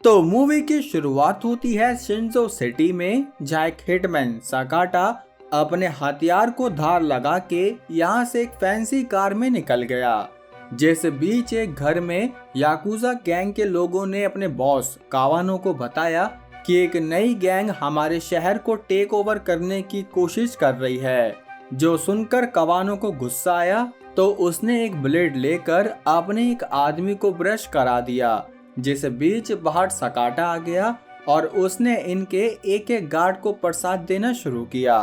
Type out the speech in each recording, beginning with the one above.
तो मूवी की शुरुआत होती है शिंजो सिटी में, जहाँ एक हिटमैन सकाटा अपने हथियार को धार लगा के यहाँ से एक फैंसी कार में निकल गया। जिस बीच एक घर में याकुजा गैंग के लोगों ने अपने बॉस कावानो को बताया कि एक नई गैंग हमारे शहर को टेक ओवर करने की कोशिश कर रही है। जो सुनकर कावानो को गुस्सा आया तो उसने एक ब्लेड लेकर अपने एक आदमी को ब्रश करा दिया। जिस बीच बाहर सकाटा आ गया और उसने इनके एक एक गार्ड को प्रसाद देना शुरू किया।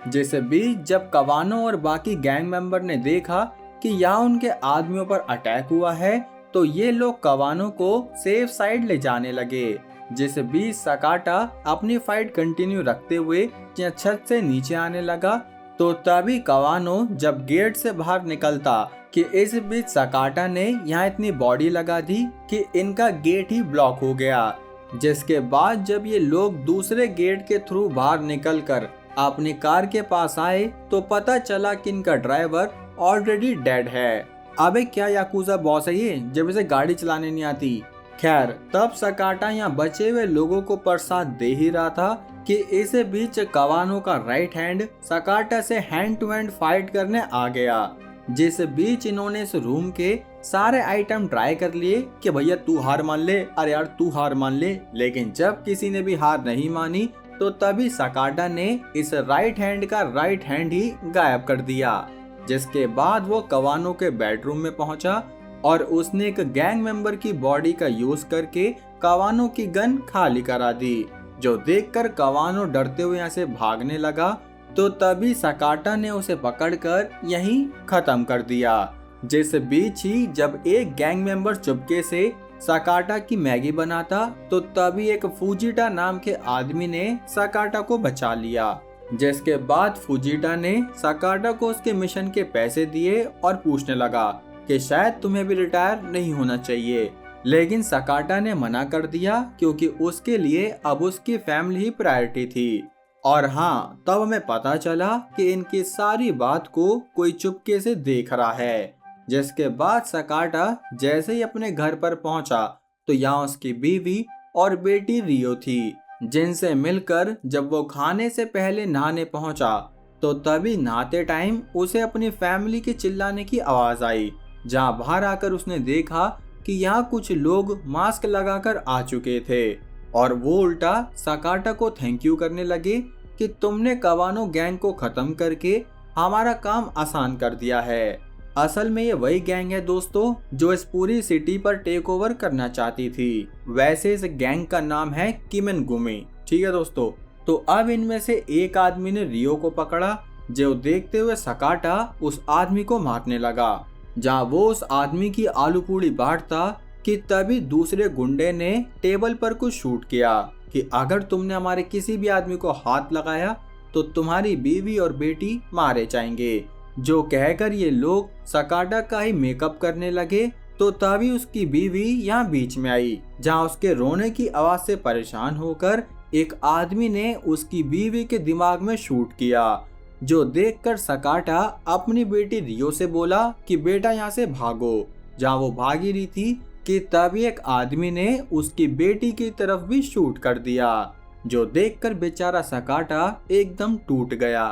जिस बीच जब कावानो और बाकी गैंग मेंबर ने देखा कि यहाँ उनके आदमियों पर अटैक हुआ है तो ये लोग कावानो को सेफ साइड ले जाने लगे। जिस बीच सकाटा अपनी फाइट कंटिन्यू रखते हुए छत से नीचे आने लगा तो तभी कावानो जब गेट से बाहर निकलता कि इस बीच सकाटा ने यहाँ इतनी बॉडी लगा दी कि इनका गेट ही ब्लॉक हो गया। जिसके बाद जब ये लोग दूसरे गेट के थ्रू बाहर निकलकर अपनी कार के पास आए तो पता चला कि इनका ड्राइवर ऑलरेडी डेड है। अबे क्या याकुजा बॉस है ये, जब इसे गाड़ी चलाने नहीं आती। खैर तब सकाटा यहाँ बचे हुए लोगों को प्रसाद दे ही रहा था कि इस बीच कावानो का राइट हैंड सकाटा से हैंड टू हैंड फाइट करने आ गया। जिस बीच इन्होंने इस रूम के सारे आइटम ट्राई कर लिए कि भैया तू हार मान ले, अरे यार तू हार मान ले, लेकिन जब किसी ने भी हार नहीं मानी तो तभी सकाटा ने इस राइट हैंड का राइट हैंड ही गायब कर दिया। जिसके बाद वो कावानो के बेडरूम में पहुंचा और उसने एक गैंग मेंबर की बॉडी का यूज करके कावानो की गन खाली करा दी। जो देखकर कावानो डरते हुए यहाँ से भागने लगा तो तभी सकाटा ने उसे पकड़कर यहीं खत्म कर दिया। जिस बीच ही जब एक गैंग मेंबर चुपके से सकाटा की मैगी बनाता तो तभी एक फुजिटा नाम के आदमी ने सकाटा को बचा लिया। जिसके बाद फुजिटा ने सकाटा को उसके मिशन के पैसे दिए और पूछने लगा कि शायद तुम्हें भी रिटायर नहीं होना चाहिए, लेकिन सकाटा ने मना कर दिया क्योंकि उसके लिए अब उसकी फैमिली ही प्रायोरिटी थी। और हाँ, तब हमें पता चला कि इनकी सारी बात को कोई चुपके से देख रहा है। जिसके बाद सकाटा जैसे ही अपने घर पर पहुंचा तो यहाँ उसकी बीवी और बेटी रियो थी, जिनसे मिलकर जब वो खाने से पहले नहाने पहुंचा तो तभी नहाते टाइम उसे अपनी फैमिली के चिल्लाने की आवाज आई। जहाँ बाहर आकर उसने देखा कि यहाँ कुछ लोग मास्क लगाकर आ चुके थे और वो उल्टा सकाटा को थैंक यू करने लगे कि तुमने कावानो गैंग को खत्म करके हमारा काम आसान कर दिया है। असल में ये वही गैंग है दोस्तों जो इस पूरी सिटी पर टेक ओवर करना चाहती थी। वैसे इस गैंग का नाम है किमेनगुमी, ठीक है दोस्तों। तो अब इनमें से एक आदमी ने रियो को पकड़ा, जो देखते हुए सकाटा उस आदमी को मारने लगा। जहाँ वो उस आदमी की आलू पूड़ी बांटता कि तभी दूसरे गुंडे ने टेबल पर कुछ शूट किया कि अगर तुमने हमारे किसी भी आदमी को हाथ लगाया तो तुम्हारी बीवी और बेटी मारे जाएंगे। जो कहकर ये लोग सकाटा का ही मेकअप करने लगे तो तभी उसकी बीवी यहाँ बीच में आई। जहाँ उसके रोने की आवाज से परेशान होकर एक आदमी ने उसकी बीवी के दिमाग में शूट किया। जो देखकर सकाटा अपनी बेटी रियो से बोला कि बेटा यहाँ से भागो। जहाँ वो भागी रही थी कि तभी एक आदमी ने उसकी बेटी की तरफ भी शूट कर दिया। जो देखकर बेचारा सकाटा एकदम टूट गया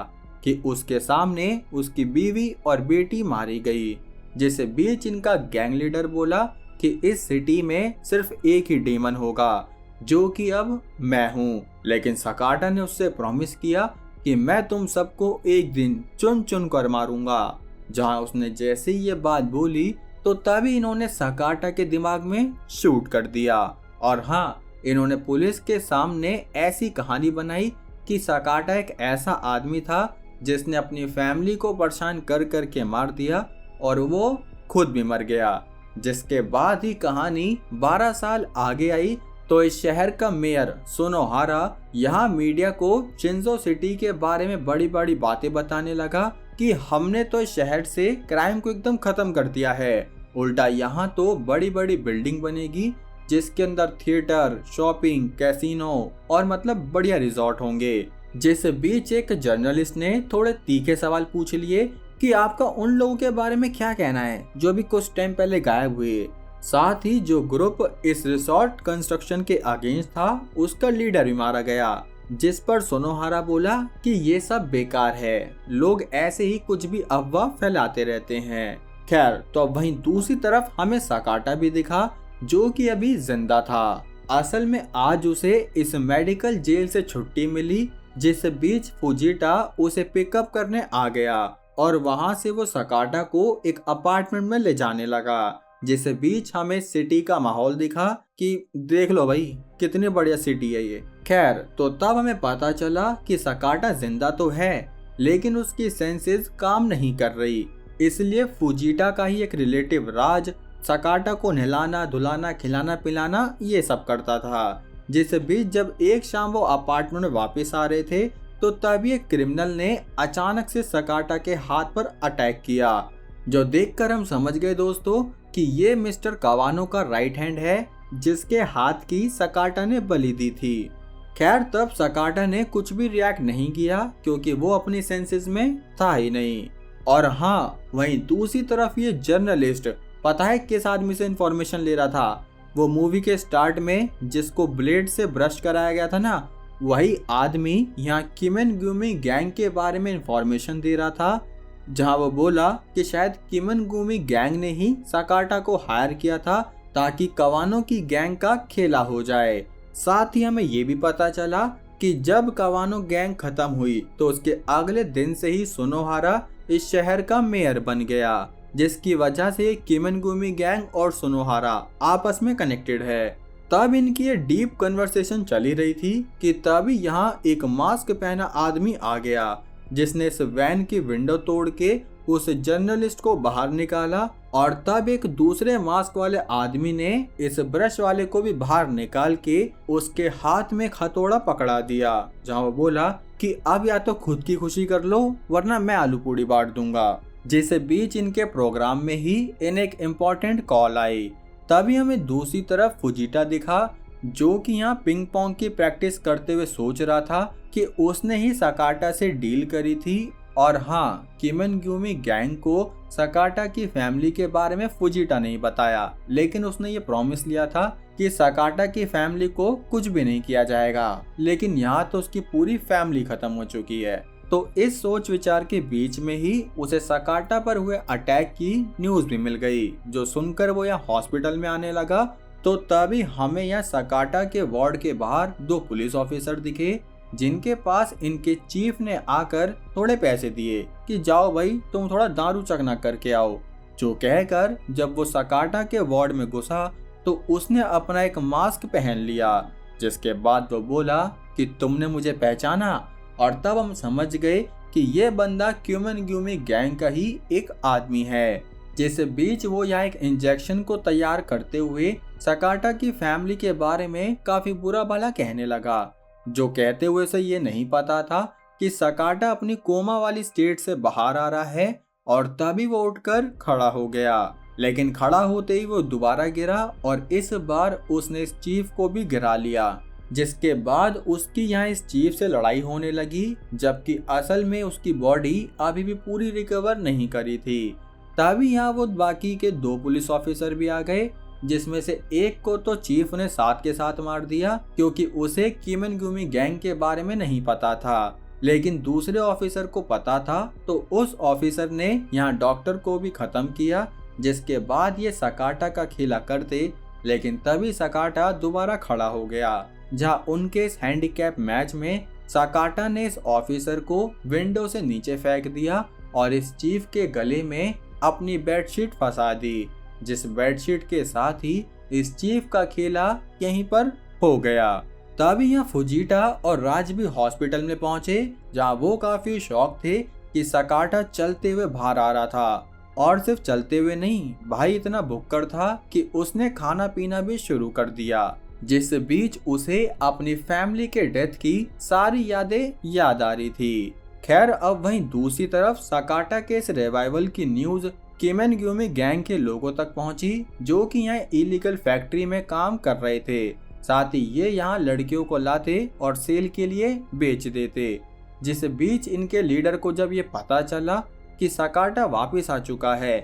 कि उसके सामने उसकी बीवी और बेटी मारी गई। जिस बीच इनका गैंग लीडर बोला कि इस सिटी में सिर्फ एक ही डीमन होगा जो कि अब मैं हूँ, लेकिन सकाटा ने उससे प्रॉमिस किया कि मैं तुम सबको एक दिन चुन चुन कर मारूंगा। जहाँ उसने जैसे ही ये बात बोली तो तभी इन्होंने सकाटा के दिमाग में शूट कर दिया। और हाँ, इन्होंने पुलिस के सामने ऐसी कहानी बनाई कि सकाटा एक ऐसा आदमी था जिसने अपनी फैमिली को परेशान कर करके मार दिया और वो खुद भी मर गया। जिसके बाद ही कहानी 12 साल आगे आई तो इस शहर का मेयर सोनोहारा यहाँ मीडिया को शिंजो सिटी के बारे में बड़ी बड़ी बातें बताने लगा कि हमने तो इस शहर से क्राइम को एकदम खत्म कर दिया है। उल्टा यहाँ तो बड़ी बड़ी बिल्डिंग बनेगी जिसके अंदर थिएटर, शॉपिंग, कैसीनो और मतलब बढ़िया रिजॉर्ट होंगे। जिस बीच एक जर्नलिस्ट ने थोड़े तीखे सवाल पूछ लिए कि आपका उन लोगों के बारे में क्या कहना है जो भी कुछ टाइम पहले गायब हुए। साथ ही जो ग्रुप इस रिसोर्ट कंस्ट्रक्शन के अगेंस्ट था उसका लीडर भी मारा गया, जिस पर सोनोहारा बोला कि ये सब बेकार है, लोग ऐसे ही कुछ भी अफवाह फैलाते रहते हैं। खैर, तो अब वहीं दूसरी तरफ हमें सकाटा भी दिखा, जो कि अभी जिंदा था। असल में आज उसे इस मेडिकल जेल से छुट्टी मिली, जिस बीच फुजीटा उसे पिकअप करने आ गया और वहां से वो सकाटा को एक अपार्टमेंट में ले जाने लगा। जिस बीच हमें सिटी का माहौल दिखा कि देख लो भाई कितनी बढ़िया सिटी है ये। खैर, तो तब हमें पता चला कि सकाटा जिंदा तो है लेकिन उसकी सेंसेस काम नहीं कर रही, इसलिए फुजीटा का ही एक रिलेटिव राज सकाटा को नहलाना धुलाना खिलाना पिलाना ये सब करता था। जिस बीच जब एक शाम वो अपार्टमेंट में वापस आ रहे थे तो तभी एक क्रिमिनल ने अचानक से सकाटा के हाथ पर अटैक किया, जो देखकर हम समझ गए दोस्तों कि ये मिस्टर कावानो का राइट हैंड है, जिसके हाथ की सकाटा ने बलि दी थी। खैर, तब सकाटा ने कुछ भी रिएक्ट नहीं किया क्योंकि वो अपनी सेंसेस में था ही नहीं। और हाँ, वहीं दूसरी तरफ ये जर्नलिस्ट पता है किस आदमी से इंफॉर्मेशन ले रहा था? वो मूवी के स्टार्ट में जिसको ब्लेड से ब्रश कराया गया था ना, वही आदमी यहाँ किमेनगुमी गैंग के बारे में इंफॉर्मेशन दे रहा था, जहाँ वो बोला कि शायद किमेनगुमी गैंग ने ही सकाटा को हायर किया था ताकि कावानो की गैंग का खेला हो जाए। साथ ही हमें ये भी पता चला कि जब कावानो गैंग खत्म हुई तो उसके अगले दिन से ही सोनोहारा इस शहर का मेयर बन गया, जिसकी वजह से किमेनगुमी गैंग और सोनोहारा आपस में कनेक्टेड है। तब इनकी ये डीप कन्वर्सेशन चली रही थी कि तभी यहाँ एक मास्क पहना आदमी आ गया, जिसने इस वैन की विंडो तोड़ के उस जर्नलिस्ट को बाहर निकाला और तब एक दूसरे मास्क वाले आदमी ने इस ब्रश वाले को भी बाहर निकाल के उसके हाथ में हथौड़ा पकड़ा दिया, जहाँ वो बोला कि अब या तो खुद की खुशी कर लो वरना मैं आलू पूड़ी बांट दूंगा। जिस बीच इनके प्रोग्राम में ही इन्हें एक इम्पोर्टेंट कॉल आई। तभी हमें दूसरी तरफ फुजीटा दिखा, जो कि यहाँ पिंग पोंग की प्रैक्टिस करते हुए सोच रहा था कि उसने ही सकाटा से डील करी थी। और हाँ, किमेनगुमी गैंग को सकाटा की फैमिली के बारे में फुजीटा नहीं बताया, लेकिन उसने ये प्रॉमिस लिया था कि सकाटा की फैमिली को कुछ भी नहीं किया जाएगा। लेकिन यहाँ तो उसकी पूरी फैमिली खत्म हो चुकी है। तो इस सोच विचार के बीच में ही उसे सकाटा पर हुए अटैक की न्यूज भी मिल गई, जो सुनकर वो यहाँ हॉस्पिटल में आने लगा। तो तभी हमें यहाँ सकाटा के वार्ड के बाहर दो पुलिस ऑफिसर दिखे, जिनके पास इनके चीफ ने आकर थोड़े पैसे दिए कि जाओ भाई तुम थोड़ा दारू चखना करके आओ। जो कहकर जब वो सकाटा के वार्ड में घुसा तो उसने अपना एक मास्क पहन लिया, जिसके बाद वो बोला कि तुमने मुझे पहचाना। और तब हम समझ गए कि ये बंदा किमेनगुमी गैंग का ही एक आदमी है। जिस बीच वो यहाँ एक इंजेक्शन को तैयार करते हुए सकाटा की फैमिली के बारे में काफी बुरा भला कहने लगा, जो कहते हुए से ये नहीं पता था कि सकाटा अपनी कोमा वाली स्टेट से बाहर आ रहा है। और तभी वो उठकर खड़ा हो गया, लेकिन खड़ा होते ही वो दोबारा गिरा और इस बार उसने इस चीफ को भी गिरा लिया, जिसके बाद उसकी यहाँ इस चीफ से लड़ाई होने लगी, जबकि असल में उसकी बॉडी अभी भी पूरी रिकवर नहीं करी थी। तभी यहाँ वो बाकी के दो पुलिस ऑफिसर भी आ गए, जिसमें से एक को तो चीफ ने साथ के साथ मार दिया क्योंकि उसे किमेनगुमी गैंग के बारे में नहीं पता था, लेकिन दूसरे ऑफिसर को पता था। तो उस ऑफिसर ने यहाँ डॉक्टर को भी खत्म किया, जिसके बाद ये सकाटा का खेला करते। लेकिन तभी सकाटा दोबारा खड़ा हो गया, जहाँ उनके इस हैंडीकैप मैच में सकाटा ने इस ऑफिसर को विंडो से नीचे फेंक दिया और इस चीफ के गले में अपनी बेडशीट फंसा दी, जिस बेडशीट के साथ ही इस चीफ का खेला यहीं पर हो गया। तभी यहाँ फुजीटा और राज भी हॉस्पिटल में पहुंचे, जहाँ वो काफी शॉक थे कि सकाटा चलते हुए बाहर आ रहा था। और सिर्फ चलते हुए नहीं, भाई इतना भुक्कड़ था कि उसने खाना पीना भी शुरू कर दिया, जिस बीच उसे अपनी फैमिली के डेथ की सारी यादें याद आ रही थी। खैर, अब वहीं दूसरी तरफ सकाटा के इस रिवाइवल की न्यूज किमेनगुमी गैंग के लोगों तक पहुंची, जो कि यहाँ इलीगल फैक्ट्री में काम कर रहे थे। साथ ही ये यहाँ लड़कियों को लाते और सेल के लिए बेच देते। जिस बीच इनके लीडर को जब ये पता चला कि सकाटा वापस आ चुका है,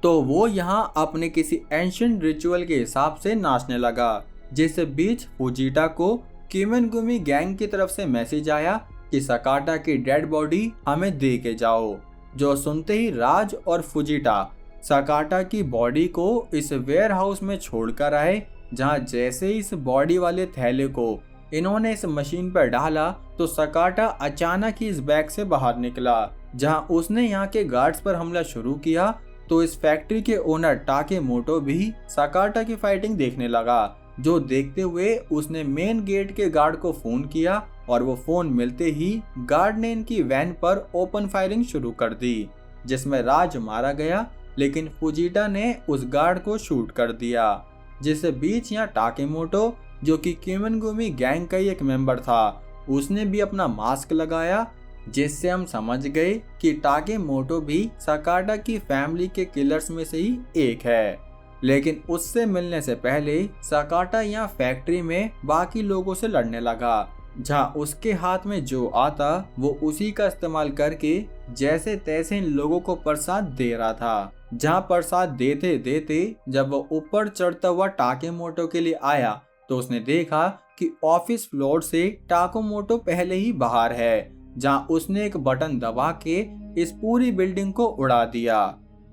तो वो यहाँ अपने किसी एंशिएंट रिचुअल के हिसाब से नाचने लगा। जिस बीच फुजीटा को किमिनगुमी गैंग की तरफ से मैसेज आया कि सकाटा की डेड बॉडी हमें दे के जाओ। जो सुनते ही राज और फुजीटा सकाटा की बॉडी को इस वेयर हाउस में छोड़कर आए, जहां जैसे इस बॉडी वाले थैले को इन्होंने इस मशीन पर डाला तो सकाटा अचानक ही इस बैग से बाहर निकला। जहां उसने यहाँ के गार्ड्स पर हमला शुरू किया तो इस फैक्ट्री के ओनर टाकेमोटो भी सकाटा की फाइटिंग देखने लगा। जो देखते हुए उसने मेन गेट के गार्ड को फोन किया और वो फोन मिलते ही गार्ड ने इनकी वैन पर ओपन फायरिंग शुरू कर दी, जिसमें राज मारा गया, लेकिन फुजीटा ने उस गार्ड को शूट कर दिया। जिस बीच यहाँ टाकेमोटो, जो कि किमिनगुमी गैंग का ही एक मेंबर था, उसने भी अपना मास्क लगाया, जिससे हम समझ गए कि टाकेमोटो भी सकाटा की फैमिली के किलर्स में से ही एक है। लेकिन उससे मिलने से पहले सकाटा यहाँ फैक्ट्री में बाकी लोगों से लड़ने लगा, जहाँ उसके हाथ में जो आता वो उसी का इस्तेमाल करके जैसे तैसे इन लोगों को प्रसाद दे रहा था। जहाँ प्रसाद देते देते जब वो ऊपर चढ़ता हुआ टाकेमोटो के लिए आया तो उसने देखा कि ऑफिस फ्लोर से टाकेमोटो पहले ही बाहर है, जहाँ उसने एक बटन दबा के इस पूरी बिल्डिंग को उड़ा दिया।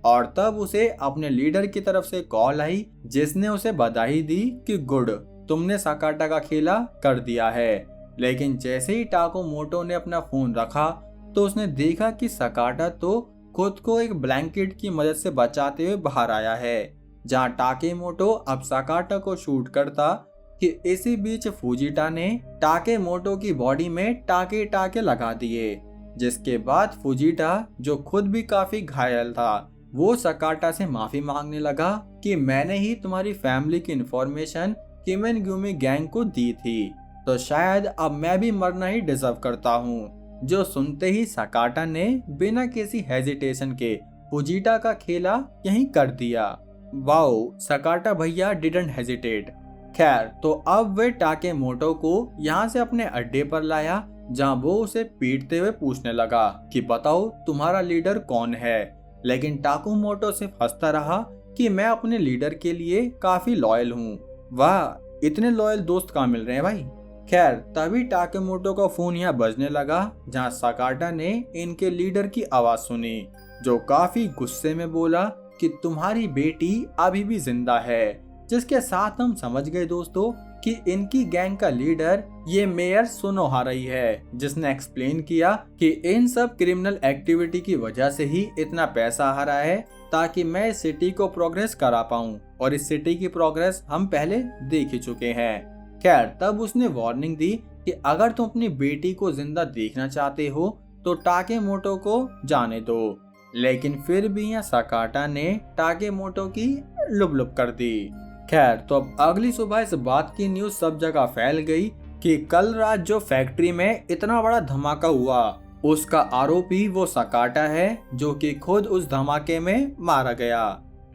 और तब उसे अपने लीडर की तरफ से कॉल आई, जिसने उसे बधाई दी कि गुड, तुमने सकाटा का खेला कर दिया है। लेकिन जैसे ही टाकेमोटो ने अपना फोन रखा तो उसने देखा कि सकाटा तो खुद को एक ब्लैंकेट की मदद से बचाते हुए बाहर आया है। जहां टाकेमोटो अब सकाटा को शूट करता कि इसी बीच फुजीटा ने टाकेमोटो की बॉडी में टाके लगा दिए, जिसके बाद फुजीटा, जो खुद भी काफी घायल था, वो सकाटा से माफी मांगने लगा कि मैंने ही तुम्हारी फैमिली की इंफॉर्मेशन किमिनगुमी गैंग को दी थी, तो शायद अब मैं भी मरना ही डिजर्व करता हूँ। जो सुनते ही सकाटा ने बिना किसी हेजिटेशन के फुजीटा का खेला यहीं कर दिया। वाओ, सकाटा भैया डिडंट हेजिटेट। खैर, तो अब वे टाकेमोटो को यहाँ से अपने अड्डे पर लाया, जहाँ वो उसे पीटते हुए पूछने लगा कि बताओ तुम्हारा लीडर कौन है। लेकिन टाकेमोटो सिर्फ हंसता रहा कि मैं अपने लीडर के लिए काफी लॉयल हूँ। वाह, इतने लॉयल दोस्त कहाँ मिल रहे हैं भाई। खैर, तभी टाकेमोटो का फोन यहाँ बजने लगा, जहाँ सकाटा ने इनके लीडर की आवाज सुनी, जो काफी गुस्से में बोला कि तुम्हारी बेटी अभी भी जिंदा है। जिसके साथ हम समझ गए दोस्तों कि इनकी गैंग का लीडर ये मेयर सुनोहाराई है, जिसने एक्सप्लेन किया कि इन सब क्रिमिनल एक्टिविटी की वजह से ही इतना पैसा आ रहा है, ताकि मैं इस सिटी को प्रोग्रेस करा पाऊं, और इस सिटी की प्रोग्रेस हम पहले देख ही चुके हैं। खैर, तब उसने वार्निंग दी कि अगर तुम अपनी बेटी को जिंदा देखना चाहते हो तो टाकेमोटो को जाने दो। लेकिन फिर भी यहाँ सकाटा ने टाकेमोटो की लुब कर दी। खैर, तो अब अगली सुबह इस बात की न्यूज सब जगह फैल गई कि कल रात जो फैक्ट्री में इतना बड़ा धमाका हुआ, उसका आरोपी वो सकाटा है, जो कि खुद उस धमाके में मारा गया।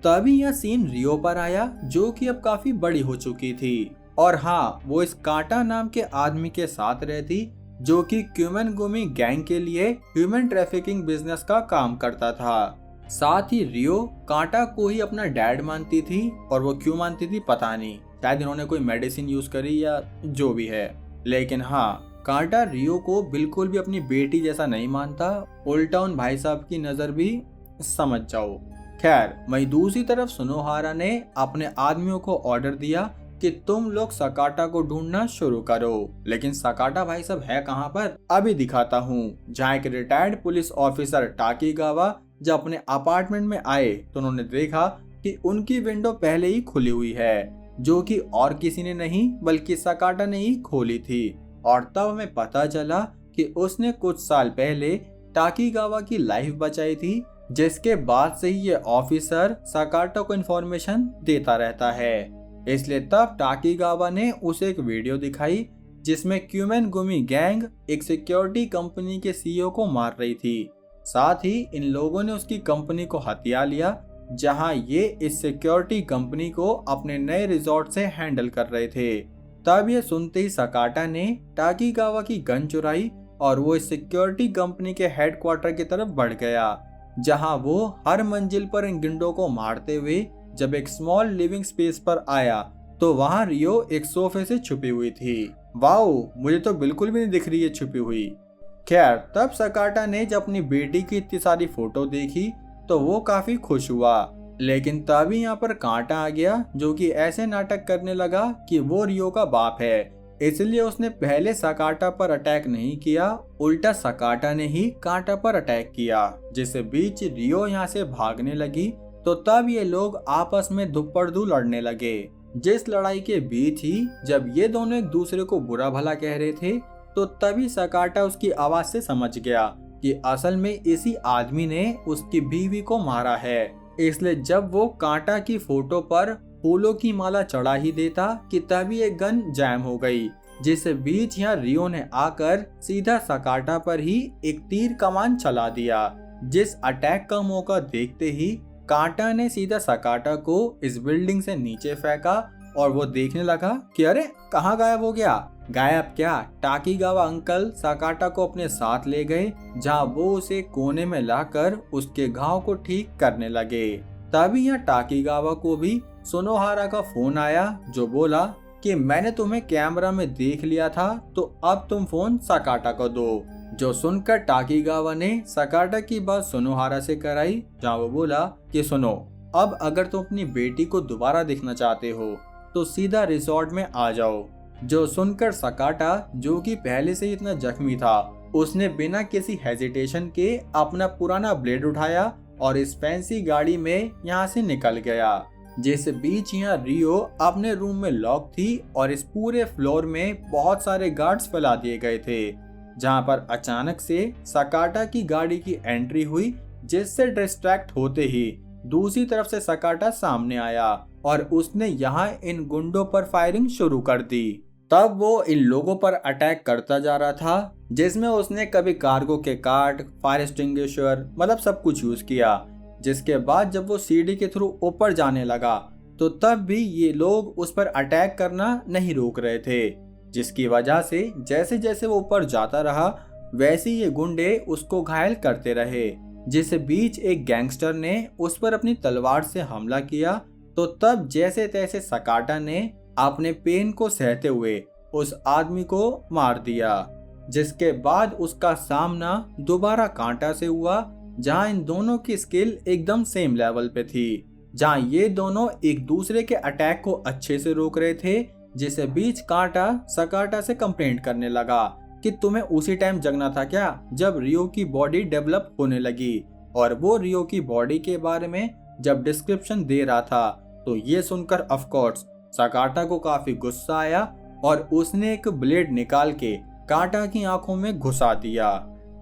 तभी यह सीन रियो पर आया, जो कि अब काफी बड़ी हो चुकी थी। और हाँ, वो इस काटा नाम के आदमी के साथ रहती, जो कि किमिनगुमी गैंग के लिए ह्यूमन ट्रैफिकिंग बिजनेस का काम करता था। साथ ही रियो कांटा को ही अपना डैड मानती थी, और वो क्यों मानती थी पता नहीं, शायद इन्होंने कोई मेडिसिन यूज करी या जो भी है। लेकिन हाँ, कांटा रियो को बिल्कुल भी अपनी बेटी जैसा नहीं मानता, उल्टा उन भाई साहब की नजर भी समझ जाओ। खैर, वहीं दूसरी तरफ सुनोहारा ने अपने आदमियों को ऑर्डर दिया कि तुम लोग सकाटा को ढूंढना शुरू करो। लेकिन सकाटा भाई साहब है कहाँ पर, अभी दिखाता हूँ। जहाँ एक रिटायर्ड पुलिस ऑफिसर टाकीगावा जब अपने अपार्टमेंट में आए तो उन्होंने देखा कि उनकी विंडो पहले ही खुली हुई है, जो कि और किसी ने नहीं बल्कि सकाटा ने ही खोली थी। और तब हमें पता चला कि उसने कुछ साल पहले टाकीगावा की लाइफ बचाई थी, जिसके बाद से ही ये ऑफिसर सकाटा को इन्फॉर्मेशन देता रहता है। इसलिए तब टाकीगावा ने उसे एक वीडियो दिखाई, जिसमें किमिनगुमी गैंग एक सिक्योरिटी कंपनी के सीईओ को मार रही थी। साथ ही इन लोगों ने उसकी कंपनी को हथिया लिया, जहां ये इस सिक्योरिटी कंपनी को अपने नए रिजॉर्ट से हैंडल कर रहे थे। तब ये सुनते ही सकाटा ने टाकीगावा की गन चुराई और वो इस सिक्योरिटी कंपनी के हेडक्वार्टर की तरफ बढ़ गया, जहां वो हर मंजिल पर इन गुंडों को मारते हुए जब एक स्मॉल लिविंग स्पेस पर आया तो वहां रियो एक सोफे से छुपी हुई थी। वाओ, मुझे तो बिल्कुल भी नहीं दिख रही है छुपी हुई। खैर, तब सकाटा ने जब अपनी बेटी की इतनी सारी फोटो देखी तो वो काफी खुश हुआ, लेकिन तभी यहाँ पर कांटा आ गया जो कि ऐसे नाटक करने लगा कि वो रियो का बाप है। इसलिए उसने पहले सकाटा पर अटैक नहीं किया, उल्टा सकाटा ने ही कांटा पर अटैक किया, जिससे बीच रियो यहाँ से भागने लगी। तो तब ये लोग आपस में धुप्पड़दू लड़ने लगे। जिस लड़ाई के बीच ही जब ये दोनों एक दूसरे को बुरा भला कह रहे थे तो तभी सकाटा उसकी आवाज से समझ गया कि असल में इसी आदमी ने उसकी बीवी को मारा है। इसलिए जब वो कांटा की फोटो पर फूलों की माला चढ़ा ही देता कि तभी एक गन जैम हो गई, जिससे बीच यहाँ रियो ने आकर सीधा सकाटा पर ही एक तीर कमान चला दिया। जिस अटैक का मौका देखते ही कांटा ने सीधा सकाटा को इस बिल्डिंग से नीचे फेंका और वो देखने लगा कि अरे कहाँ गायब हो गया। गायब क्या, टाकीगावा अंकल सकाटा को अपने साथ ले गए, जहाँ वो उसे कोने में लाकर उसके घाव को ठीक करने लगे। तभी यहाँ टाकीगावा को भी सुनोहारा का फोन आया जो बोला कि मैंने तुम्हें कैमरा में देख लिया था, तो अब तुम फोन सकाटा को दो। जो सुनकर टाकीगावा ने सकाटा की बात सुनोहारा से कराई, जहाँ वो बोला कि सुनो, अब अगर तुम अपनी बेटी को दोबारा देखना चाहते हो तो सीधा रिसोर्ट में आ जाओ। जो सुनकर सकाटा, जो कि पहले से ही इतना जख्मी था, उसने बिना किसी हेजिटेशन के अपना पुराना ब्लेड उठाया और इस फैंसी गाड़ी में यहाँ से निकल गया। जिस बीच यहाँ रियो अपने रूम में लॉक थी और इस पूरे फ्लोर में बहुत सारे गार्ड्स फैला दिए गए थे, जहाँ पर अचानक से सकाटा की गाड़ी की एंट्री हुई, जिससे डिस्ट्रैक्ट होते ही दूसरी तरफ से सकाटा सामने आया और उसने यहाँ इन गुंडों पर फायरिंग शुरू कर दी। तब वो इन लोगों पर अटैक करता जा रहा था, जिसमें उसने कभी कार्गो के कार्ट, फायर एक्सटिंग्विशर, मतलब सब कुछ यूज किया। जिसके बाद जब वो सीढ़ी के थ्रू ऊपर जाने लगा तो तब भी ये लोग उस पर अटैक करना नहीं रोक रहे थे, जिसकी वजह से जैसे जैसे वो ऊपर जाता रहा वैसे ये गुंडे उसको घायल करते रहे। जिस बीच एक गैंगस्टर ने उस पर अपनी तलवार से हमला किया तो तब जैसे तैसे सकाटा ने अपने पेन को सहते हुए उस आदमी को मार दिया। जिसके बाद उसका सामना दोबारा कांटा से हुआ, जहां इन दोनों की स्किल एकदम सेम लेवल पे थी, जहां ये दोनों एक दूसरे के अटैक को अच्छे से रोक रहे थे। जिसे बीच कांटा सकाटा से कंप्लेंट करने लगा कि तुम्हें उसी टाइम जगना था क्या जब रियो की बॉडी डेवलप होने लगी। और वो रियो की बॉडी के बारे में जब डिस्क्रिप्शन दे रहा था तो ये सुनकर ऑफ कोर्स सकाटा को काफी गुस्सा आया और उसने एक ब्लेड निकाल के कांटा की आंखों में घुसा दिया।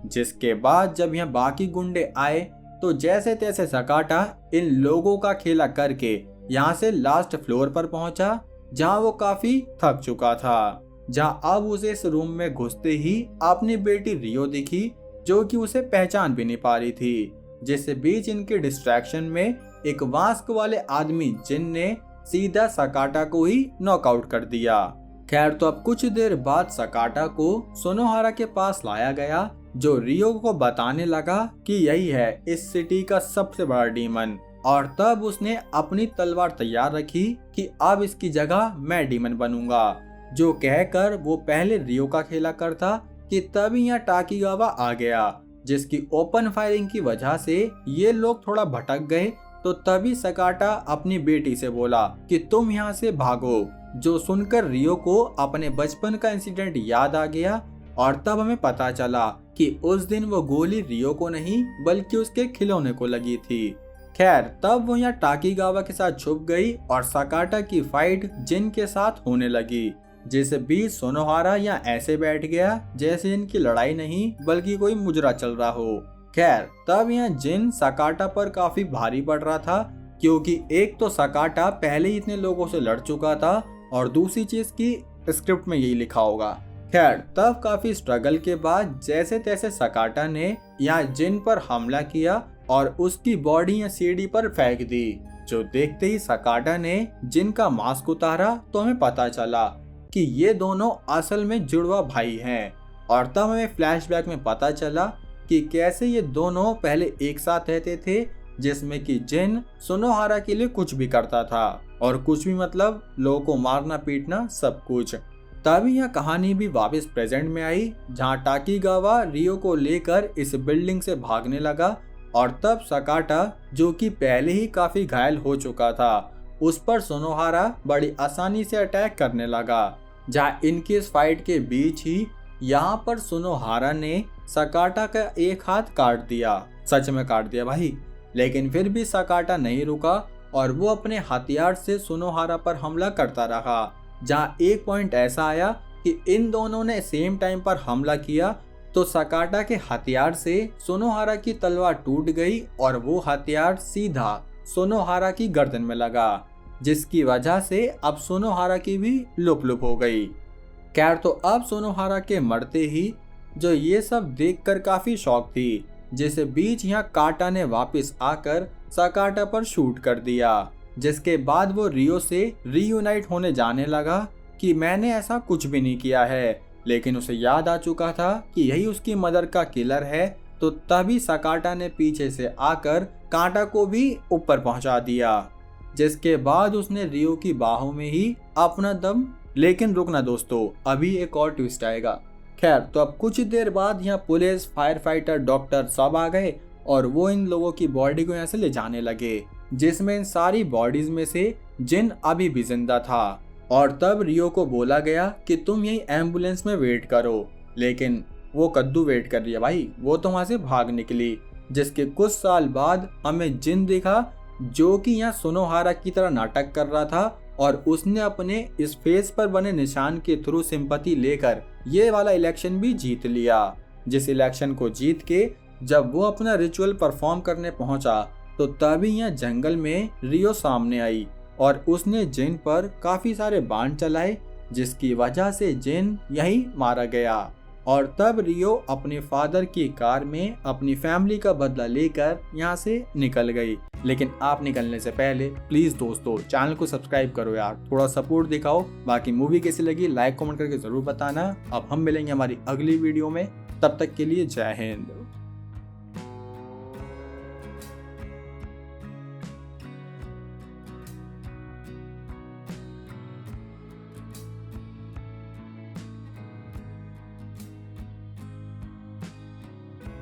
जिसके बाद जब यहाँ बाकी गुंडे आए तो जैसे तैसे सकाटा इन लोगों का खेला करके यहाँ से लास्ट फ्लोर पर पहुंचा, जहाँ वो काफी थक चुका था। जहाँ अब उसे इस रूम में घुसते ही अपनी बेटी रियो दिखी, जो कि उसे पहचान भी नहीं पा रही थी। जिससे बीच इनके डिस्ट्रैक्शन में एक मास्क वाले आदमी जिन ने सीधा सकाटा को ही नॉकआउट कर दिया। खैर, तो अब कुछ देर बाद सकाटा को सुनोहारा के पास लाया गया, जो रियो को बताने लगा कि यही है इस सिटी का सबसे बड़ा डीमन। और तब उसने अपनी तलवार तैयार रखी कि अब इसकी जगह मैं डीमन बनूंगा। जो कहकर वो पहले रियो का खेला करता कि तभी यहाँ टाकीगावा आ गया, जिसकी ओपन फायरिंग की वजह से ये लोग थोड़ा भटक गए। तो तभी सकाटा अपनी बेटी से बोला कि तुम यहाँ से भागो। जो सुनकर रियो को अपने बचपन का इंसिडेंट याद आ गया और तब हमें पता चला कि उस दिन वो गोली रियो को नहीं बल्कि उसके खिलौने को लगी थी। खैर, तब वो यहाँ टाकीगावा के साथ छुप गई और सकाटा की फाइट जिन के साथ होने लगी। जिस बीच सुनोहारा यहाँ ऐसे बैठ गया जैसे इनकी लड़ाई नहीं बल्कि कोई मुजरा चल रहा हो। खैर, तब यहाँ जिन सकाटा पर काफी भारी पड़ रहा था, क्योंकि एक तो सकाटा पहले ही इतने लोगों से लड़ चुका था और दूसरी चीज की स्क्रिप्ट में यही लिखा होगा। खैर, तब काफी स्ट्रगल के बाद जैसे तैसे सकाटा ने यहाँ जिन पर हमला किया और उसकी बॉडी या सीढ़ी पर फेंक दी। जो देखते ही सकाटा ने जिन का मास्क उतारा तो हमें पता चला कि ये दोनों असल में जुड़वा भाई हैं। और तब हमें फ्लैशबैक में पता चला कि कैसे ये दोनों पहले एक साथ रहते थे, जिसमें कि जिन सुनोहारा के लिए कुछ भी करता था, और कुछ भी मतलब लोगों को मारना पीटना सब कुछ। तभी यह कहानी भी वापस प्रेजेंट में आई, जहाँ टाकीगावा रियो को लेकर इस बिल्डिंग से भागने लगा, और तब सकाटा, जो कि पहले ही काफी घायल हो चुका था, उस पर सुनोहारा बड़ी आसानी से अटैक करने लगा। जहाँ इनकी इस फाइट के बीच ही यहाँ पर सुनोहारा ने सकाटा का एक हाथ काट दिया, सच में काट दिया भाई। लेकिन फिर भी सकाटा नहीं रुका और वो अपने हथियार से सुनोहारा पर हमला करता रहा। जहाँ एक पॉइंट ऐसा आया कि इन दोनों ने सेम टाइम पर हमला किया, तो सकाटा के हथियार से सुनोहारा की तलवार टूट गई और वो हथियार सीधा सुनोहारा की गर्दन में लगा, जिसकी वजह से अब सुनोहारा की भी लुप हो गई। खैर, तो अब सुनोहारा के मरते ही जो ये सब देखकर काफी शॉक थी, जिसे बीच यहाँ काटा ने वापस आकर सकाटा पर शूट कर दिया, जिसके बाद वो रियो से रीयूनाइट होने जाने लगा कि मैंने ऐसा कुछ भी नहीं किया है। लेकिन उसे याद आ चुका था कि यही उसकी मदर का किलर है, तो तभी सकाटा ने पीछे से आकर कांटा को भी ऊपर पहुंचा दिया, जिसके बाद उसने रियो की बाहों में ही अपना दम। लेकिन रुकना दोस्तों, अभी एक और ट्विस्ट आएगा। खैर, तो अब कुछ देर बाद यहाँ पुलिस, फायर फाइटर, डॉक्टर सब आ गए और वो इन लोगों की बॉडी को यहाँ से ले जाने लगे, जिसमें इन सारी बॉडीज में से जिन अभी भी जिंदा था। और तब रियो को बोला गया कि तुम यही एम्बुलेंस में वेट करो, लेकिन वो कद्दू वेट कर रही है भाई, वो तो वहां से भाग निकली। जिसके कुछ साल बाद हमें जिन दिखा, जो कि यहाँ सुनोहारा की तरह नाटक कर रहा था, और उसने अपने इस फेस पर बने निशान के थ्रू सिंपैथी लेकर ये वाला इलेक्शन भी जीत लिया। जिस इलेक्शन को जीत के जब वो अपना रिचुअल परफॉर्म करने पहुंचा, तो तभी यहाँ जंगल में रियो सामने आई और उसने जिन पर काफी सारे बाण चलाए, जिसकी वजह से जिन यहीं मारा गया। और तब रियो अपने फादर की कार में अपनी फैमिली का बदला लेकर यहाँ से निकल गई। लेकिन आप निकलने से पहले प्लीज दोस्तों चैनल को सब्सक्राइब करो यार, थोड़ा सपोर्ट दिखाओ। बाकी मूवी कैसी लगी लाइक कमेंट करके जरूर बताना। अब हम मिलेंगे हमारी अगली वीडियो में, तब तक के लिए जय हिंद।